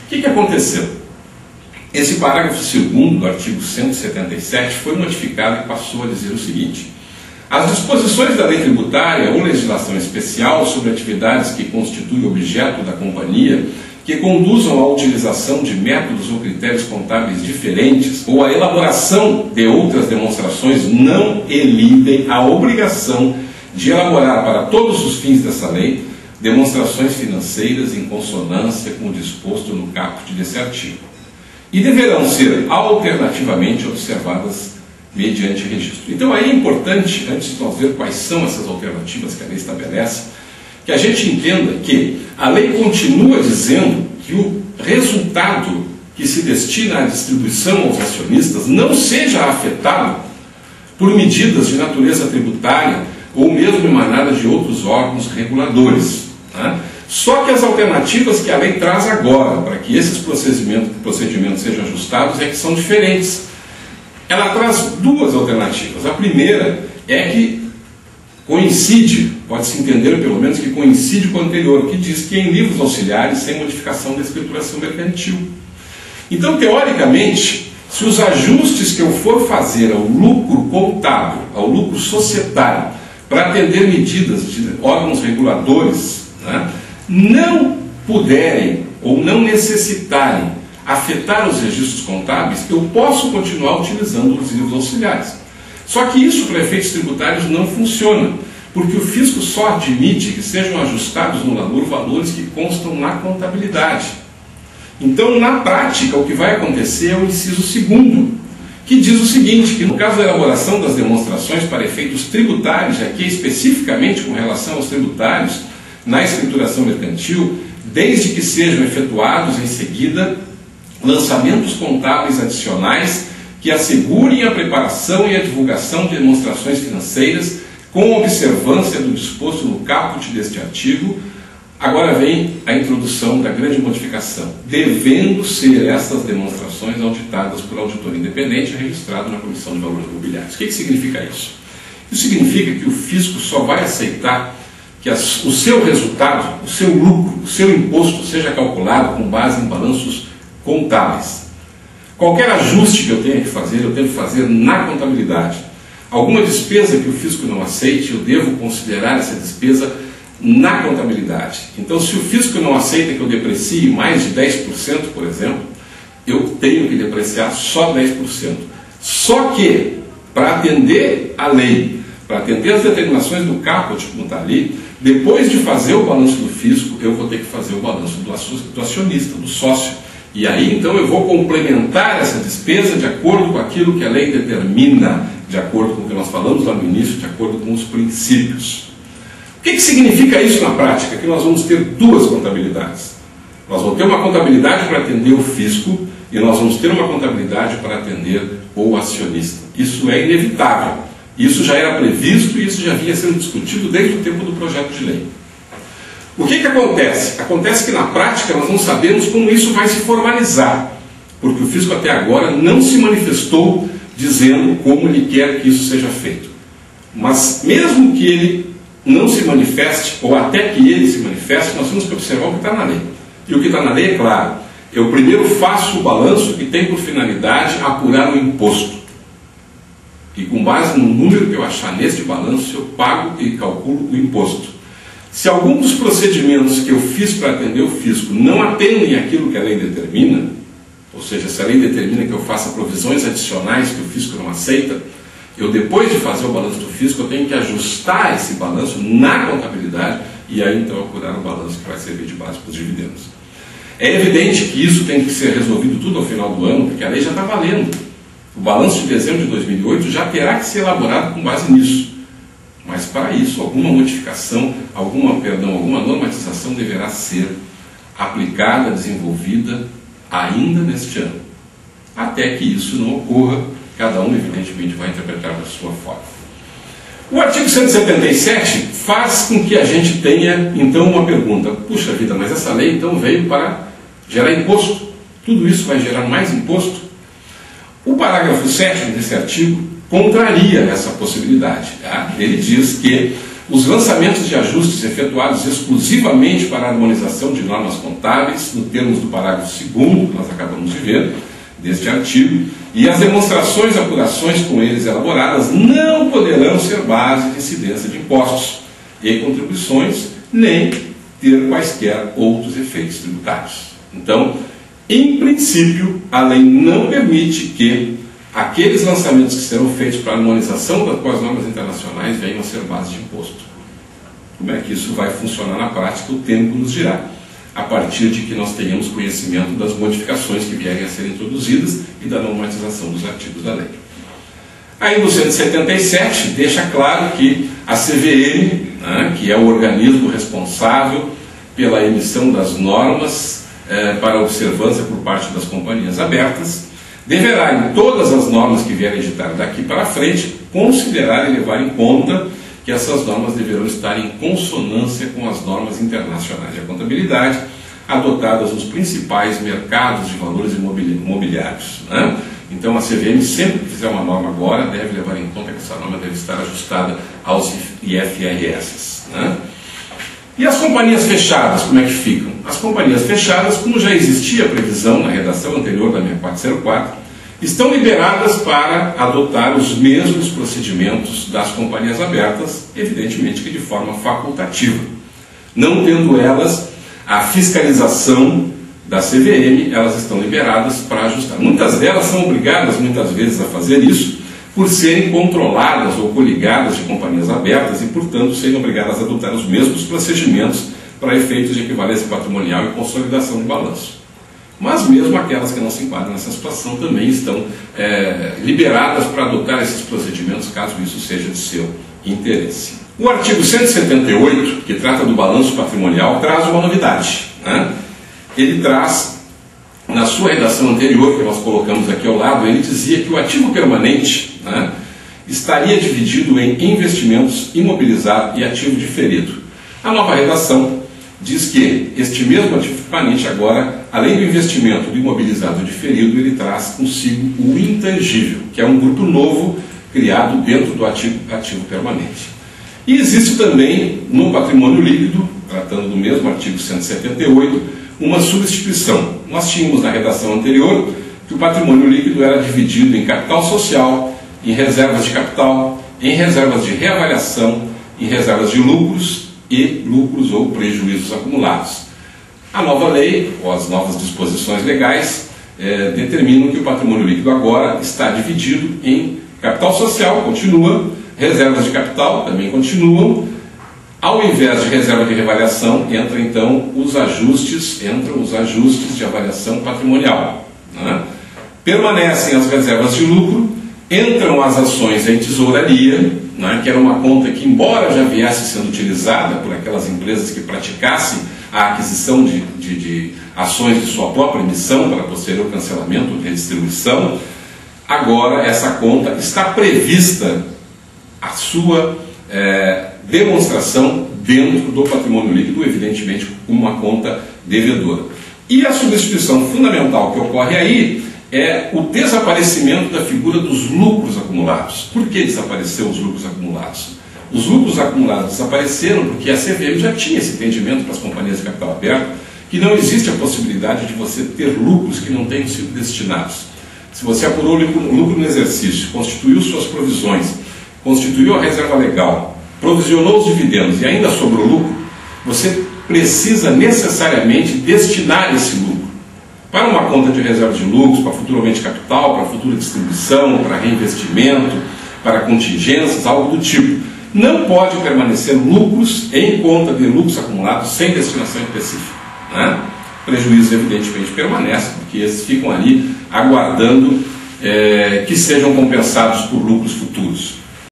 O que aconteceu? Esse parágrafo 2º do artigo 177 foi modificado e passou a dizer o seguinte: as disposições da lei tributária ou legislação especial sobre atividades que constituem objeto da companhia que conduzam à utilização de métodos ou critérios contábeis diferentes ou à elaboração de outras demonstrações não elidem a obrigação de elaborar para todos os fins dessa lei demonstrações financeiras em consonância com o disposto no caput desse artigo e deverão ser alternativamente observadas mediante registro. Então aí é importante, antes de nós ver quais são essas alternativas que a lei estabelece, que a gente entenda que a lei continua dizendo que o resultado que se destina à distribuição aos acionistas não seja afetado por medidas de natureza tributária ou mesmo emanadas de outros órgãos reguladores, né? Só que as alternativas que a lei traz agora para que esses procedimentos sejam ajustados é que são diferentes. Ela traz duas alternativas. A primeira é que coincide, pode-se entender pelo menos que coincide com o anterior, que diz que em livros auxiliares sem modificação da escrituração mercantil. Então, teoricamente, se os ajustes que eu for fazer ao lucro contábil, ao lucro societário, para atender medidas de órgãos reguladores, né, não puderem ou não necessitarem afetar os registros contábeis, eu posso continuar utilizando os livros auxiliares. Só que isso para efeitos tributários não funciona, porque o fisco só admite que sejam ajustados no labor valores que constam na contabilidade. Então, na prática, o que vai acontecer é o inciso 2º, que diz o seguinte, que no caso da elaboração das demonstrações para efeitos tributários, aqui especificamente com relação aos tributários, na escrituração mercantil, desde que sejam efetuados em seguida lançamentos contábeis adicionais que assegurem a preparação e a divulgação de demonstrações financeiras com observância do disposto no caput deste artigo. Agora vem a introdução da grande modificação, devendo ser essas demonstrações auditadas por auditor independente registrado na Comissão de Valores Mobiliários. O que significa isso? Isso significa que o fisco só vai aceitar que o seu resultado, o seu lucro, o seu imposto seja calculado com base em balanços contábeis. Qualquer ajuste que eu tenha que fazer, eu tenho que fazer na contabilidade. Alguma despesa que o fisco não aceite, eu devo considerar essa despesa na contabilidade. Então, se o fisco não aceita que eu deprecie mais de 10%, por exemplo, eu tenho que depreciar só 10%. Só que, para atender a lei, para atender as determinações do caput, como está ali, depois de fazer o balanço do fisco, eu vou ter que fazer o balanço do acionista, do sócio. E aí, então, eu vou complementar essa despesa de acordo com aquilo que a lei determina, de acordo com o que nós falamos lá no início, de acordo com os princípios. O que significa isso na prática? Que nós vamos ter duas contabilidades. Nós vamos ter uma contabilidade para atender o fisco e nós vamos ter uma contabilidade para atender o acionista. Isso é inevitável. Isso já era previsto e isso já vinha sendo discutido desde o tempo do projeto de lei. O que acontece? Acontece que na prática nós não sabemos como isso vai se formalizar, porque o fisco até agora não se manifestou dizendo como ele quer que isso seja feito. Mas mesmo que ele não se manifeste, ou até que ele se manifeste, nós temos que observar o que está na lei. E o que está na lei é claro. Eu primeiro faço o balanço que tem por finalidade apurar o imposto. E com base no número que eu achar neste balanço, eu pago e calculo o imposto. Se algum dos procedimentos que eu fiz para atender o fisco não atendem aquilo que a lei determina, ou seja, se a lei determina que eu faça provisões adicionais que o fisco não aceita, eu, depois de fazer o balanço do fisco, eu tenho que ajustar esse balanço na contabilidade e aí então apurar o balanço que vai servir de base para os dividendos. É evidente que isso tem que ser resolvido tudo ao final do ano, porque a lei já está valendo. O balanço de dezembro de 2008 já terá que ser elaborado com base nisso. Mas para isso, alguma modificação, alguma normatização deverá ser aplicada, desenvolvida ainda neste ano. Até que isso não ocorra, cada um evidentemente vai interpretar da sua forma. O artigo 177 faz com que a gente tenha então uma pergunta: puxa vida, mas essa lei então veio para gerar imposto? Tudo isso vai gerar mais imposto? O parágrafo 7º desse artigo contraria essa possibilidade. Tá? Ele diz que os lançamentos de ajustes efetuados exclusivamente para a harmonização de normas contábeis, no termos do parágrafo 2º, que nós acabamos de ver, deste artigo, e as demonstrações e apurações com eles elaboradas não poderão ser base de incidência de impostos e contribuições, nem ter quaisquer outros efeitos tributários. Então, em princípio, a lei não permite que aqueles lançamentos que serão feitos para a harmonização com as normas internacionais venham a ser base de imposto. Como é que isso vai funcionar na prática? O tempo nos dirá, a partir de que nós tenhamos conhecimento das modificações que vierem a ser introduzidas e da normatização dos artigos da lei. Aí no 177 deixa claro que a CVM, né, que é o organismo responsável pela emissão das normas para observância por parte das companhias abertas, deverá, em todas as normas que vierem editar daqui para frente, considerar e levar em conta que essas normas deverão estar em consonância com as normas internacionais de contabilidade adotadas nos principais mercados de valores imobiliários, né? Então a CVM, sempre que fizer uma norma agora, deve levar em conta que essa norma deve estar ajustada aos IFRS, né? E as companhias fechadas, como é que ficam? As companhias fechadas, como já existia a previsão na redação anterior da 6404, estão liberadas para adotar os mesmos procedimentos das companhias abertas, evidentemente que de forma facultativa. Não tendo elas a fiscalização da CVM, elas estão liberadas para ajustar. Muitas delas são obrigadas, muitas vezes, a fazer isso, por serem controladas ou coligadas de companhias abertas e, portanto, serem obrigadas a adotar os mesmos procedimentos para efeitos de equivalência patrimonial e consolidação de balanço. Mas mesmo aquelas que não se enquadram nessa situação também estão liberadas para adotar esses procedimentos, caso isso seja de seu interesse. O artigo 178, que trata do balanço patrimonial, traz uma novidade, né? Ele traz, na sua redação anterior, que nós colocamos aqui ao lado, ele dizia que o ativo permanente, né, estaria dividido em investimentos, imobilizado e ativo diferido. A nova redação diz que este mesmo ativo permanente agora, além do investimento, do imobilizado e diferido, ele traz consigo o intangível, que é um grupo novo criado dentro do ativo permanente. E existe também no patrimônio líquido, tratando do mesmo artigo 178, uma substituição. Nós tínhamos na redação anterior que o patrimônio líquido era dividido em capital social, em reservas de capital, em reservas de reavaliação, em reservas de lucros e lucros ou prejuízos acumulados. A nova lei, ou as novas disposições legais, determinam que o patrimônio líquido agora está dividido em capital social, continua, reservas de capital também continuam. Ao invés de reserva de reavaliação, entram então os ajustes de avaliação patrimonial, né? Permanecem as reservas de lucro, entram as ações em tesouraria, né, que era uma conta que, embora já viesse sendo utilizada por aquelas empresas que praticassem a aquisição de ações de sua própria emissão para posterior cancelamento ou redistribuição, agora essa conta está prevista a sua demonstração dentro do patrimônio líquido, evidentemente como uma conta devedora. E a substituição fundamental que ocorre aí é o desaparecimento da figura dos lucros acumulados. Por que desapareceram os lucros acumulados? Os lucros acumulados desapareceram porque a CVM já tinha esse entendimento para as companhias de capital aberto, que não existe a possibilidade de você ter lucros que não tenham sido destinados. Se você apurou lucro no exercício, constituiu suas provisões, constituiu a reserva legal, provisionou os dividendos e ainda sobrou lucro, você precisa necessariamente destinar esse lucro para uma conta de reserva de lucros, para futuramente capital, para futura distribuição, para reinvestimento, para contingências, algo do tipo. Não pode permanecer lucros em conta de lucros acumulados sem destinação específica, né? Prejuízos evidentemente permanecem, porque esses ficam ali aguardando que sejam compensados por lucros futuros.